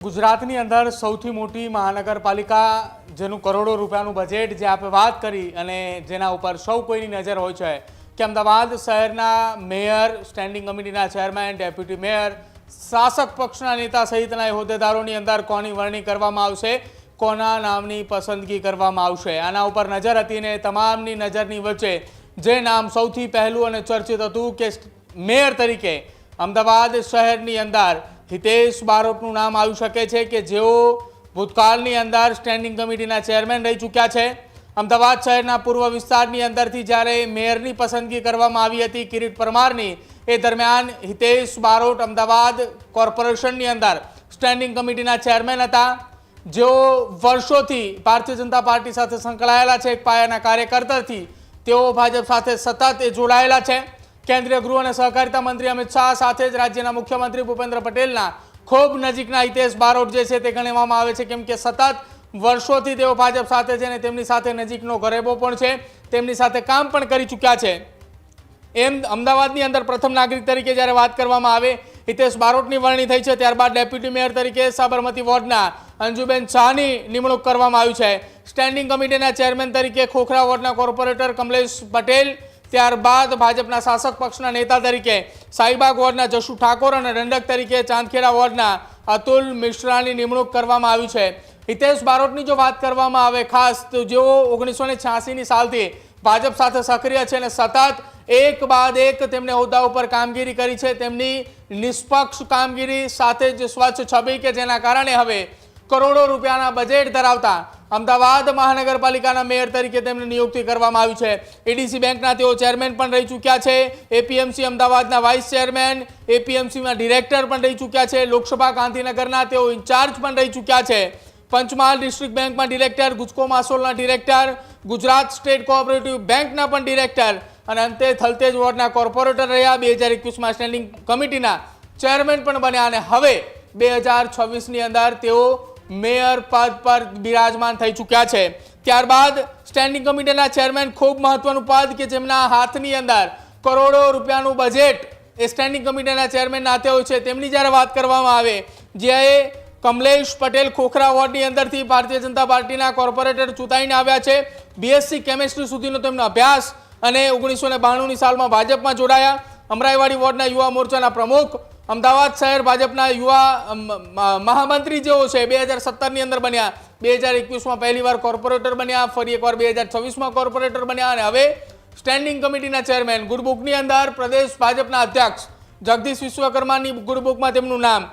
ગુજરાતની અંદર સૌથી મોટી મહાનગરપાલિકા જેનું કરોડો રૂપિયાનું બજેટ જે આપણે વાત કરી અને જેના ઉપર સૌ કોઈની નજર હોય છે કે અમદાવાદ શહેરના મેયર, સ્ટેન્ડિંગ કમિટીના ચેરમેન, ડેપ્યુટી મેયર, શાસક પક્ષના નેતા સહિતના હોદ્દેદારોની અંદર કોની વરણી કરવામાં આવશે, કોના નામની પસંદગી કરવામાં આવશે, આના ઉપર નજર હતી ને તમામની નજરની વચ્ચે જે નામ સૌથી પહેલું અને ચર્ચિત હતું કે મેયર તરીકે અમદાવાદ શહેરની અંદર હિતેશ બારોટનું નામ આવી શકે છે કે જેઓ ભૂતકાળની અંદર સ્ટેન્ડિંગ કમિટીના ચેરમેન રહી ચૂક્યા છે। અમદાવાદ શહેરના પૂર્વ વિસ્તારની અંદરથી જ્યારે મેયરની પસંદગી કરવામાં આવી હતી કિરીટ પરમારની, એ દરમિયાન હિતેશ બારોટ અમદાવાદ કોર્પોરેશનની અંદર સ્ટેન્ડિંગ કમિટીના ચેરમેન હતા, જેઓ વર્ષોથી ભારતીય જનતા પાર્ટી સાથે સંકળાયેલા છે। એક પાયાના કાર્યકર્તાથી તેઓ ભાજપ સાથે સતત જોડાયેલા છે। કેન્દ્રીય ગૃહ અને સહકારિતા મંત્રી અમિત શાહ સાથે જ રાજ્યના મુખ્યમંત્રી ભૂપેન્દ્ર પટેલના ખૂબ નજીકના હિતેશ બારોટ જે છે તે ગણવામાં આવે છે, કેમ કે સતત વર્ષોથી તેઓ ભાજપ સાથે છે અને તેમની સાથે નજીકનો ગરેબો પણ છે, તેમની સાથે કામ પણ કરી ચૂક્યા છે। એમ અમદાવાદની અંદર પ્રથમ નાગરિક તરીકે જ્યારે વાત કરવામાં આવે હિતેશ બારોટની વરણી થઈ છે, ત્યારબાદ ડેપ્યુટી મેયર તરીકે સાબરમતી વોર્ડના અંજુબેન શાહની નિમણૂક કરવામાં આવી છે। સ્ટેન્ડિંગ કમિટીના ચેરમેન તરીકે ખોખરા વોર્ડના કોર્પોરેટર કમલેશ પટેલ, ત્યારબાદ ભાજપના શાસક પક્ષના નેતા તરીકે સાઈબાગ વોર્ડના જશુ ઠાકોર અને દંડક તરીકે ચાંદખેડા વોર્ડના અતુલ મિશ્રાની નિમણૂક કરવામાં આવી છે। હિતેશ બારોટની જો વાત કરવામાં આવે ખાસ તો જેઓ 1986ની સાલથી ભાજપ સાથે સક્રિય છે અને સતત એક બાદ એક તેમણે હોદ્દા ઉપર કામગીરી કરી છે। તેમની નિષ્પક્ષ કામગીરી સાથે જ સ્વચ્છ છબી કે જેના કારણે હવે કરોડો રૂપિયાના બજેટ ધરાવતા અમદાવાદ મહાનગરપાલિકાના મેયર તરીકે તેમની નિયુક્તિ કરવામાં આવી છે। એડીસી બેંકના તેઓ ચેરમેન પણ રહી ચૂક્યા છે, એપીએમસી અમદાવાદના વાઇસ ચેરમેન, એપીએમસીમાં ડિરેક્ટર પણ રહી ચૂક્યા છે, લોકસભા ગાંધીનગરના તેઓ ઇન્ચાર્જ પણ રહી ચૂક્યા છે, પંચમહાલ ડિસ્ટ્રિક્ટ બેંકમાં director, ગુજકો માસોલના director, Gujarat state cooperative બેંકના પણ ડિરેક્ટર અને અંતે થલતેજ વોર્ડના કોર્પોરેટર રહ્યા। 2021માં સ્ટેન્ડિંગ કમિટીના ચેરમેન પણ બન્યા અને હવે 2026ની અંદર તેઓ મેયર પદ પર બિરાજમાન થઈ ચૂક્યા છે। ત્યારબાદ સ્ટેન્ડિંગ કમિટીના ચેરમેન ખૂબ મહત્વનું પદ કે જેમના હાથની અંદર કરોડો રૂપિયાનું બજેટ એ સ્ટેન્ડિંગ કમિટીના ચેરમેન નાતે હોય છે, તેમની જ્યારે વાત કરવામાં આવે જે કમલેશ પટેલ ખોખરા વોર્ડની અંદરથી ભારતીય જનતા પાર્ટીના કોર્પોરેટર ચૂંટાઈને આવ્યા છે, બીએસસી કેમેસ્ટ્રી સુધીનો તેમનો અભ્યાસ અને 1992ની સાલમાં ભાજપમાં જોડાયા, અમરાઈવાડી વોર્ડના યુવા મોરચાના પ્રમુખ, અમદાવાદ શહેર ભાજપના યુવા મહામંત્રી જેઓ છે 2017ની અંદર બન્યા, 2021માં પહેલીવાર કોર્પોરેટર બન્યા, ફરી એકવાર 2026માં કોર્પોરેટર બન્યા અને હવે સ્ટેન્ડિંગ કમિટીના ચેરમેન, ગુડબુકની અંદર પ્રદેશ ભાજપના અધ્યક્ષ જગદીશ વિશ્વકર્માની ગુડબુકમાં તેમનું નામ